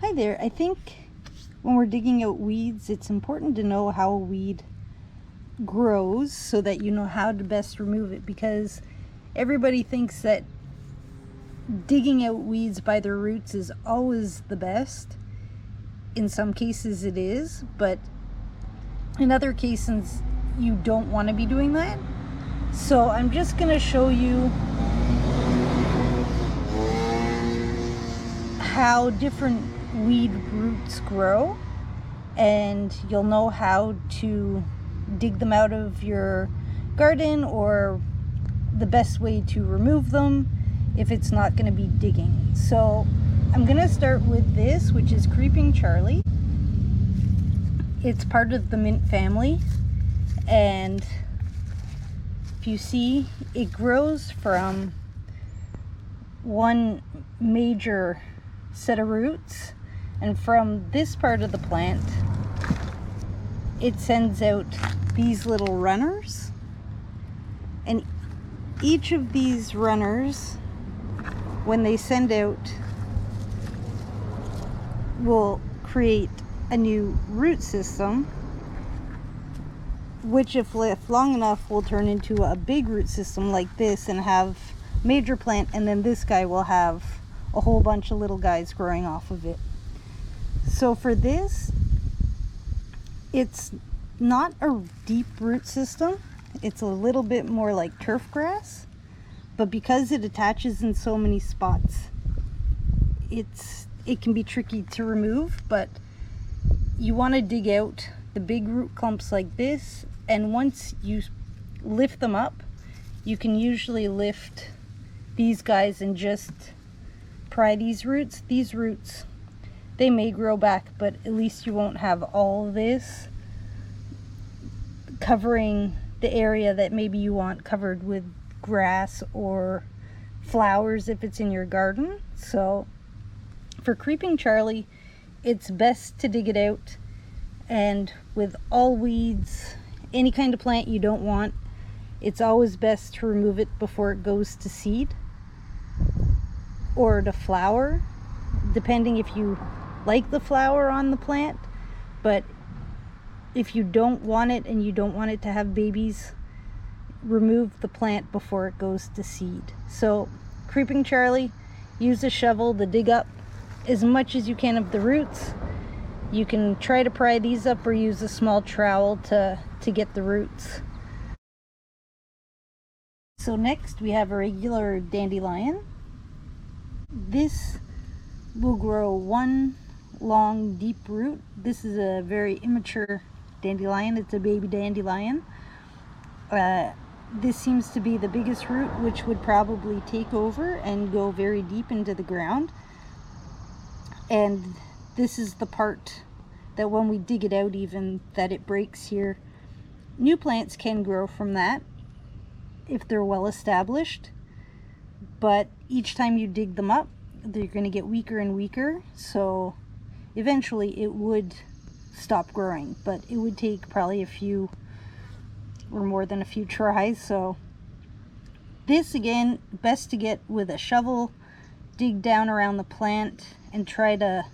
Hi there. I think when we're digging out weeds, it's important to know how a weed grows so that you know how to best remove it, because everybody thinks that digging out weeds by their roots is always the best. In some cases it is, but in other cases you don't want to be doing that. So I'm just going to show you how different weed roots grow, and you'll know how to dig them out of your garden, or the best way to remove them if it's not going to be digging. So I'm going to start with this, which is Creeping Charlie. It's part of the mint family, and if you see, it grows from one major set of roots, and from this part of the plant it sends out these little runners, and each of these runners, when they send out, will create a new root system, which if left long enough will turn into a big root system like this and have major plant, and then this guy will have a whole bunch of little guys growing off of it. So for this, it's not a deep root system. It's a little bit more like turf grass, but because it attaches in so many spots, it can be tricky to remove. But you want to dig out the big root clumps like this, and once you lift them up, you can usually lift these guys and just pry these roots. These roots, they may grow back, but at least you won't have all this covering the area that maybe you want covered with grass or flowers if it's in your garden. So for Creeping Charlie, it's best to dig it out. And with all weeds, any kind of plant you don't want, it's always best to remove it before it goes to seed or to flower, depending if you like the flower on the plant. But if you don't want it and you don't want it to have babies, remove the plant before it goes to seed. So Creeping Charlie, use a shovel to dig up as much as you can of the roots. You can try to pry these up or use a small trowel to get the roots. So next we have a regular dandelion. This will grow one long deep root. This is a very immature dandelion. It's a baby dandelion. This seems to be the biggest root, which would probably take over and go very deep into the ground. And this is the part that when we dig it out, even that it breaks here. New plants can grow from that if they're well established, but each time you dig them up, they're going to get weaker and weaker. So eventually it would stop growing, but it would take probably a few or more than a few tries. So this, again, best to get with a shovel, dig down around the plant and try to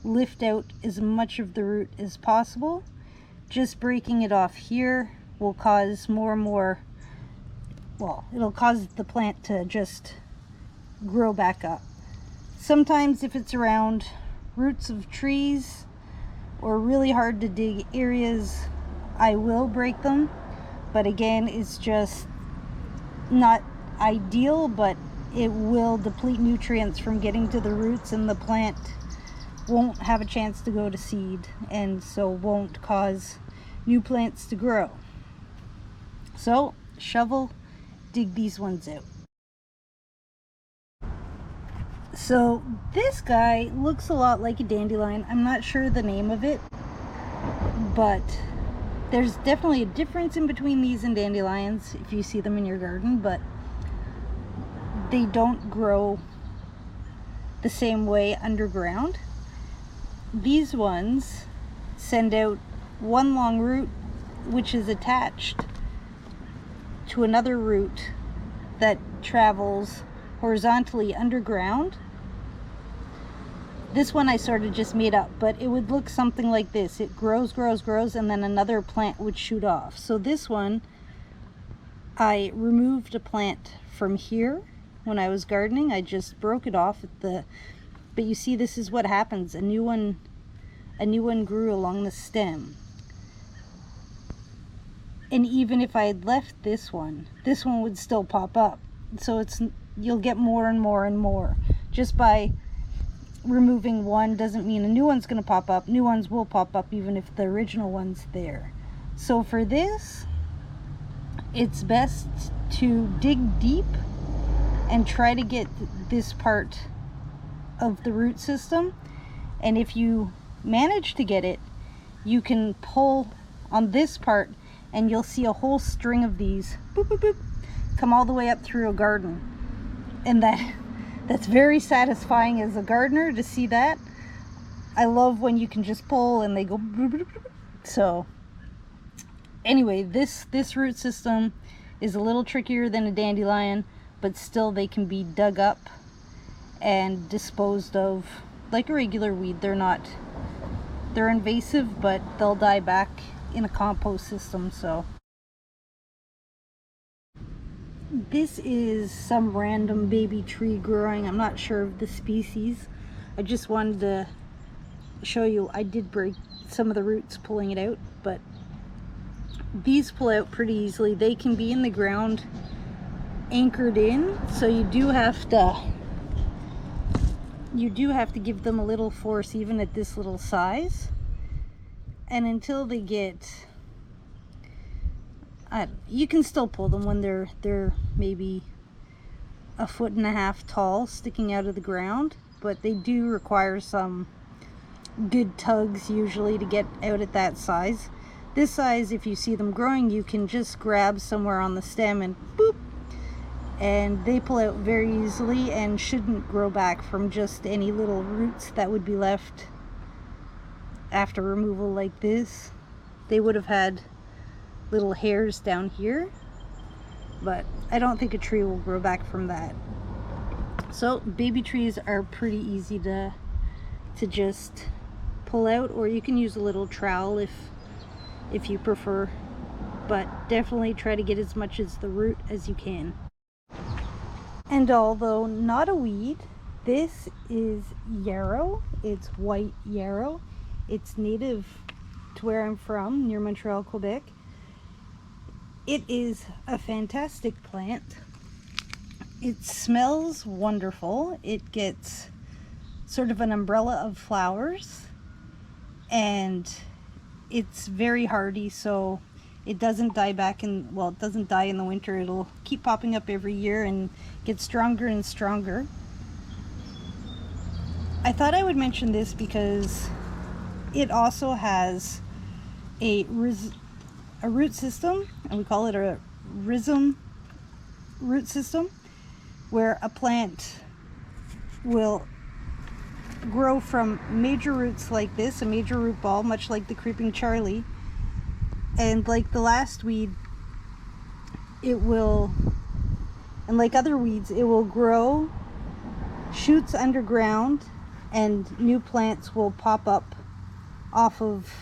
lift out as much of the root as possible. Just breaking it off here will cause more and more, well, it'll cause the plant to just grow back up. Sometimes if it's around roots of trees or really hard to dig areas, I will break them, but again, it's just not ideal, but it will deplete nutrients from getting to the roots, and the plant won't have a chance to go to seed, and so won't cause new plants to grow. So shovel, dig these ones out. So this guy looks a lot like a dandelion. I'm not sure the name of it, but there's definitely a difference in between these and dandelions if you see them in your garden, but they don't grow the same way underground. These ones send out one long root, which is attached to another root that travels horizontally underground This one I sort of just made up, but it would look something like this. It grows, grows, grows, and then another plant would shoot off. So this one, I removed a plant from here when I was gardening. I just broke it off at the, but you see, this is what happens. A new one grew along the stem. And even if I had left this one would still pop up. So you'll get more and more and more. Just by removing one doesn't mean a new one's going to pop up. New ones will pop up even if the original one's there. So for this, it's best to dig deep and try to get this part of the root system. And if you manage to get it, you can pull on this part and you'll see a whole string of these boop, boop, boop, come all the way up through a garden. And that's very satisfying as a gardener to see that. I love when you can just pull and they go boop, boop, boop. So anyway, this root system is a little trickier than a dandelion, but still they can be dug up and disposed of like a regular weed. They're invasive, but they'll die back in a compost system. So this is some random baby tree growing. I'm not sure of the species. I just wanted to show you. I did break some of the roots pulling it out, but these pull out pretty easily. They can be in the ground anchored in, so you do have to give them a little force even at this little size. And until they get, you can still pull them when they're maybe 1.5 feet tall, sticking out of the ground, but they do require some good tugs usually to get out at that size. This size, if you see them growing, you can just grab somewhere on the stem and boop, and they pull out very easily and shouldn't grow back from just any little roots that would be left after removal like this. They would have had little hairs down here, but I don't think a tree will grow back from that. So baby trees are pretty easy to just pull out, or you can use a little trowel if you prefer, but definitely try to get as much as the root as you can. And although not a weed, this is yarrow. It's white yarrow. It's native to where I'm from, near Montreal, Quebec. It is a fantastic plant. It smells wonderful. It gets sort of an umbrella of flowers, and it's very hardy, so it doesn't die back in, well, it doesn't die in the winter. It'll keep popping up every year and get stronger and stronger. I thought I would mention this because it also has a root system, and we call it a rhizome root system, where a plant will grow from major roots like this, a major root ball, much like the creeping Charlie, and like the last weed, it will, and like other weeds, it will grow shoots underground and new plants will pop up off of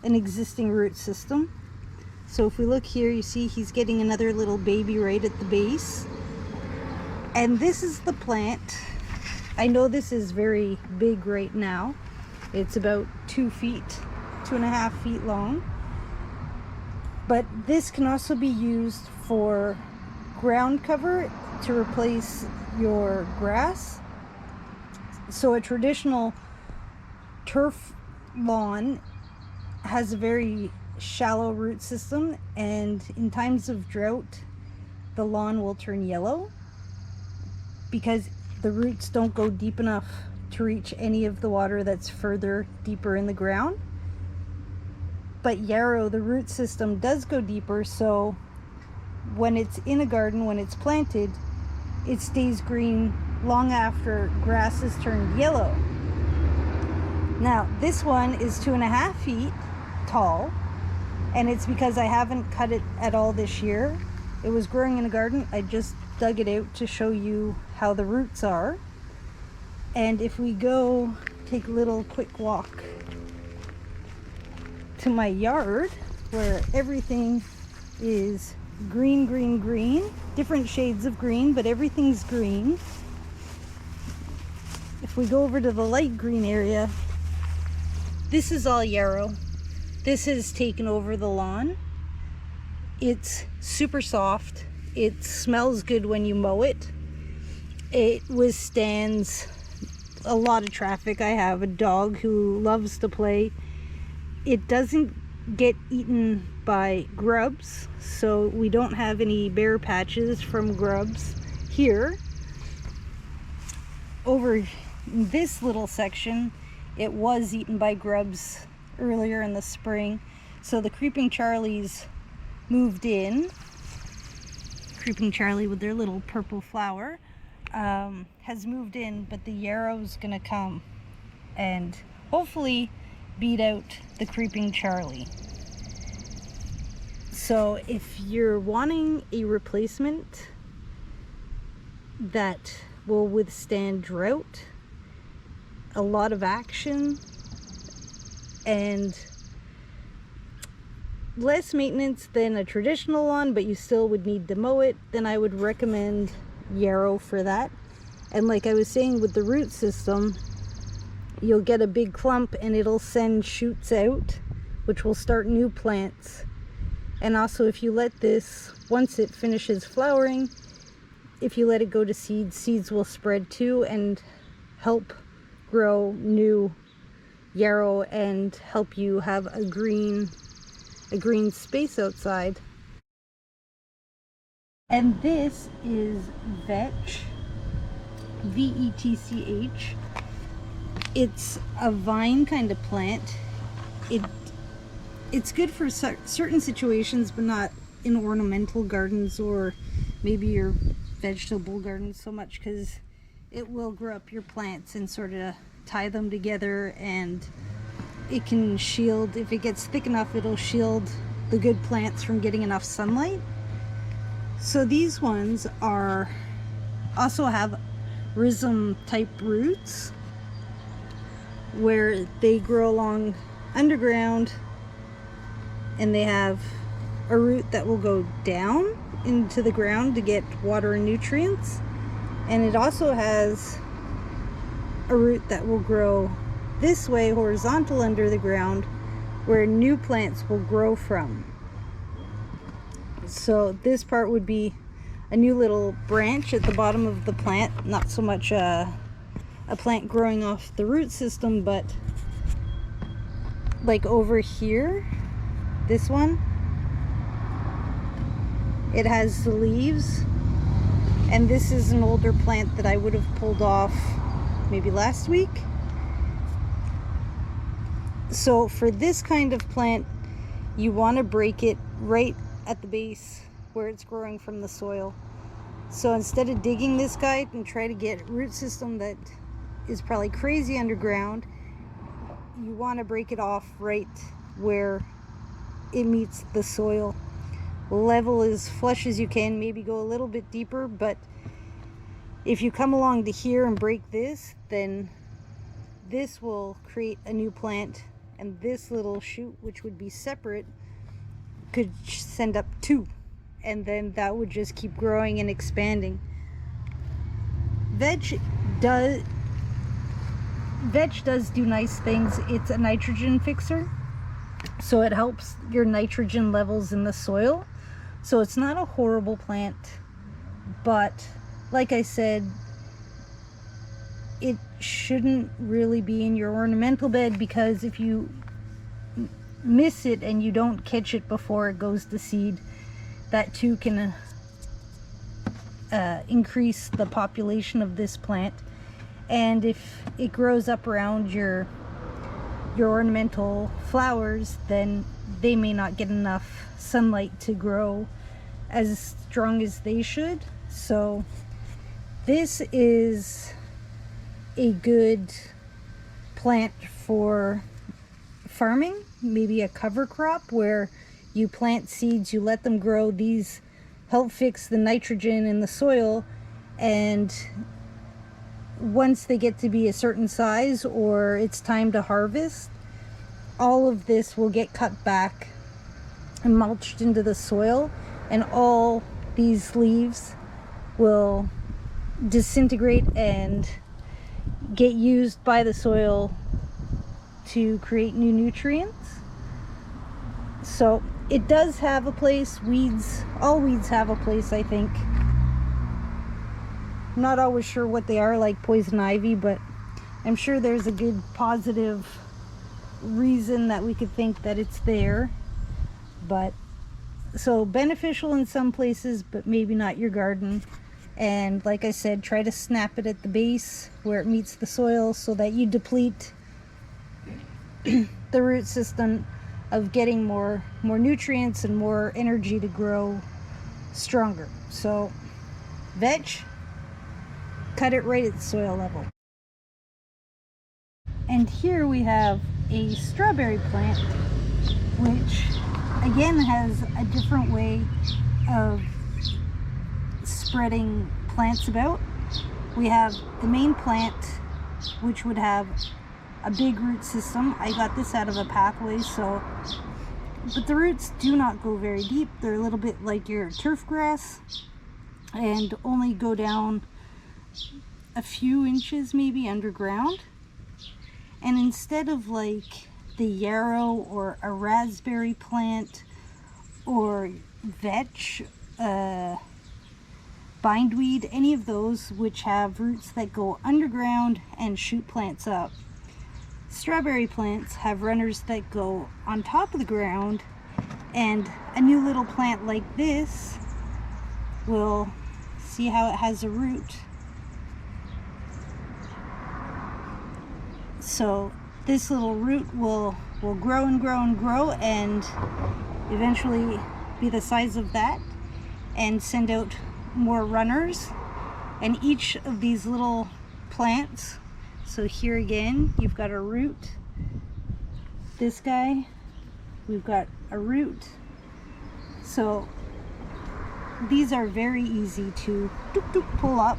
an existing root system. So if we look here, you see he's getting another little baby right at the base, and this is the plant. I know this is very big right now. It's about 2 feet, 2.5 feet long. But this can also be used for ground cover to replace your grass. So a traditional turf lawn has a very shallow root system, and in times of drought, the lawn will turn yellow because the roots don't go deep enough to reach any of the water that's further deeper in the ground. But yarrow, the root system does go deeper, so when it's in a garden, when it's planted, it stays green long after grass has turned yellow. Now this one is 2.5 feet tall, and it's because I haven't cut it at all this year. It was growing in a garden. I just dug it out to show you how the roots are. And if we go take a little quick walk to my yard where everything is green, green, green. Different shades of green, but everything's green. If we go over to the light green area, this is all yarrow. This has taken over the lawn. It's super soft. It smells good when you mow it. It withstands a lot of traffic. I have a dog who loves to play. It doesn't get eaten by grubs, so we don't have any bare patches from grubs here. Over this little section, it was eaten by grubs earlier in the spring, so the creeping Charlies moved in. Creeping Charlie with their little purple flower has moved in, but the yarrow's gonna come and hopefully beat out the creeping Charlie. So if you're wanting a replacement that will withstand drought, a lot of action, and less maintenance than a traditional lawn, but you still would need to mow it, then I would recommend yarrow for that. And like I was saying, with the root system, you'll get a big clump and it'll send shoots out, which will start new plants. And also, if you let this, once it finishes flowering, if you let it go to seed, seeds will spread too and help grow new yarrow and help you have a green space outside. And this is Vetch, V-E-T-C-H. It's a vine kind of plant. It's good for certain situations, but not in ornamental gardens or maybe your vegetable gardens so much, because it will grow up your plants and sort of tie them together, and it can shield, if it gets thick enough, it'll shield the good plants from getting enough sunlight. So these ones also have rhizome type roots where they grow along underground, and they have a root that will go down into the ground to get water and nutrients, and it also has a root that will grow this way horizontal under the ground where new plants will grow from. So this part would be a new little branch at the bottom of the plant, not so much a plant growing off the root system, but like over here, this one, it has the leaves, and this is an older plant that I would have pulled off maybe last week. So for this kind of plant, you want to break it right at the base where it's growing from the soil. So instead of digging this guy and try to get a root system that is probably crazy underground, you want to break it off right where it meets the soil. Level as flush as you can, maybe go a little bit deeper, but if you come along to here and break this, then this will create a new plant, and this little shoot, which would be separate, could send up two, and then that would just keep growing and expanding. Vetch does do nice things. It's a nitrogen fixer, so it helps your nitrogen levels in the soil. So it's not a horrible plant, but like I said, it shouldn't really be in your ornamental bed, because if you miss it and you don't catch it before it goes to seed, that too can increase the population of this plant. And if it grows up around your ornamental flowers, then they may not get enough sunlight to grow as strong as they should. So this is a good plant for farming, maybe a cover crop where you plant seeds, you let them grow. These help fix the nitrogen in the soil, and once they get to be a certain size or it's time to harvest, all of this will get cut back and mulched into the soil, and all these leaves will disintegrate and get used by the soil to create new nutrients. So it does have a place. Weeds, all weeds have a place, I think. I'm not always sure what they are, like poison ivy, but I'm sure there's a good positive reason that we could think that it's there. But so beneficial in some places, but maybe not your garden. And like I said, try to snap it at the base where it meets the soil so that you deplete the root system of getting more nutrients and more energy to grow stronger. So vetch, cut it right at the soil level. And here we have a strawberry plant, which again has a different way of spreading plants about. We have the main plant, which would have a big root system. I got this out of a pathway, so, but the roots do not go very deep. They're a little bit like your turf grass and only go down a few inches maybe underground. And instead of like the yarrow or a raspberry plant or vetch, bindweed, any of those which have roots that go underground and shoot plants up, strawberry plants have runners that go on top of the ground, and a new little plant like this will, see how it has a root. So this little root will grow and grow and grow and eventually be the size of that and send out more runners. And each of these little plants, so here again you've got a root, this guy, we've got a root. So these are very easy to pull up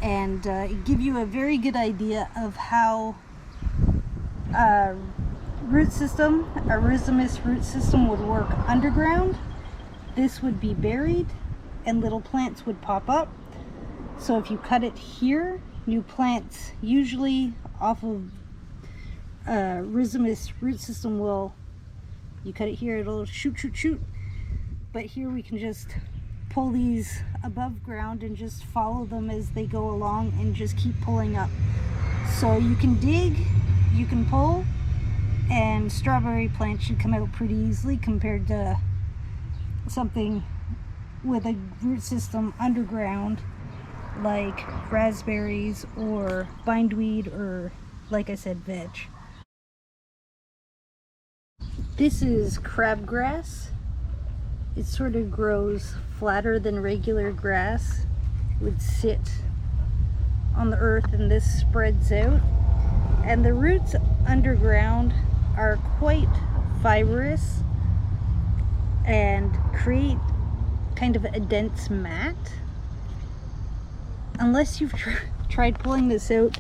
and give you a very good idea of how a root system, a rhizomatous root system, would work underground. This would be buried and little plants would pop up. So if you cut it here, new plants usually off of rhizomatous root system will, you cut it here, it'll shoot. But here we can just pull these above ground and just follow them as they go along and just keep pulling up. So you can dig, you can pull, and strawberry plants should come out pretty easily compared to something with a root system underground like raspberries or bindweed or, like I said, vetch. This is crabgrass. It sort of grows flatter than regular grass. It would sit on the earth and this spreads out. And the roots underground are quite fibrous and create kind of a dense mat. Unless you've tried pulling this out,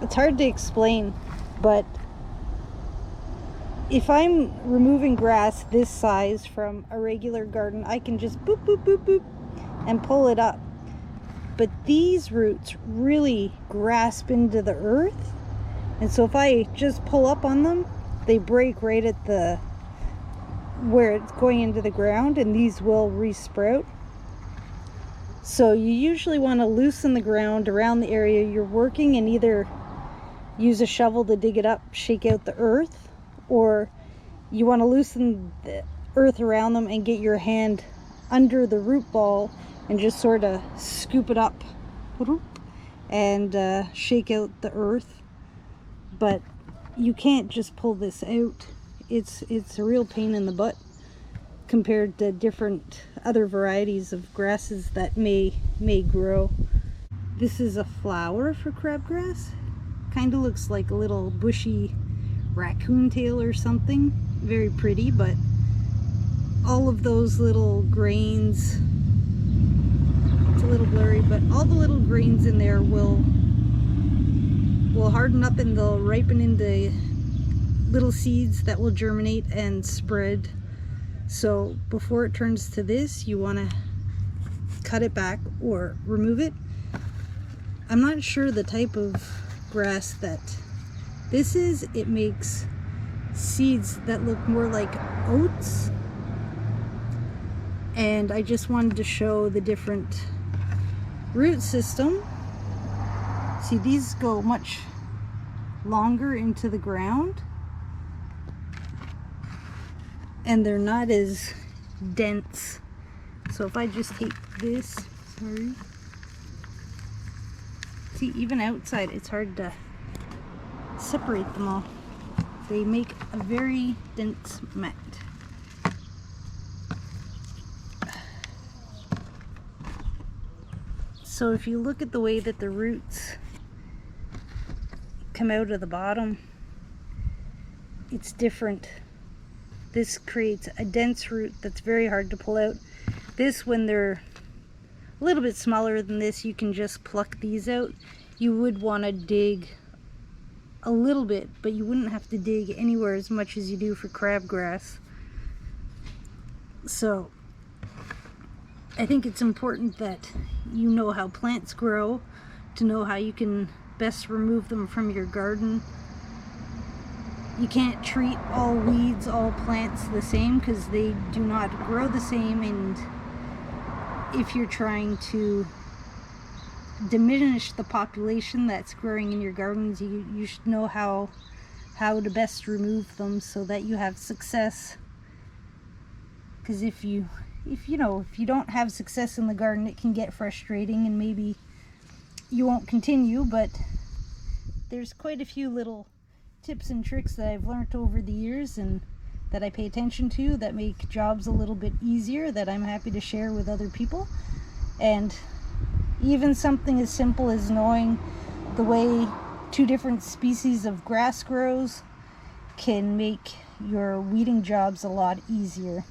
it's hard to explain, but if I'm removing grass this size from a regular garden, I can just boop, boop, boop, boop, and pull it up. But these roots really grasp into the earth, and so if I just pull up on them, they break right at the where it's going into the ground, and these will resprout. So you usually want to loosen the ground around the area you're working and either use a shovel to dig it up, shake out the earth, or you want to loosen the earth around them and get your hand under the root ball and just sort of scoop it up and shake out the earth. But you can't just pull this out. It's a real pain in the butt compared to different other varieties of grasses that may grow. This is a flower for crabgrass. Kind of looks like a little bushy raccoon tail or something. Very pretty, but all of those little grains, it's a little blurry, but all the little grains in there will harden up and they'll ripen into little seeds that will germinate and spread. So before it turns to this, you want to cut it back or remove it. I'm not sure the type of grass that this is. It makes seeds that look more like oats, and I just wanted to show the different root system. See, these go much longer into the ground and they're not as dense. So if I just take this, sorry, see, even outside it's hard to separate them all. They make a very dense mat. So if you look at the way that the roots come out of the bottom, it's different. This creates a dense root that's very hard to pull out. This, when they're a little bit smaller than this, you can just pluck these out. You would want to dig a little bit, but you wouldn't have to dig anywhere as much as you do for crabgrass. So I think it's important that you know how plants grow, to know how you can best remove them from your garden. You can't treat all weeds, all plants the same, because they do not grow the same, and if you're trying to diminish the population that's growing in your gardens, you should know how to best remove them so that you have success. Because if you don't have success in the garden, it can get frustrating and maybe you won't continue. But there's quite a few little tips and tricks that I've learned over the years and that I pay attention to that make jobs a little bit easier, that I'm happy to share with other people. And even something as simple as knowing the way two different species of grass grows can make your weeding jobs a lot easier.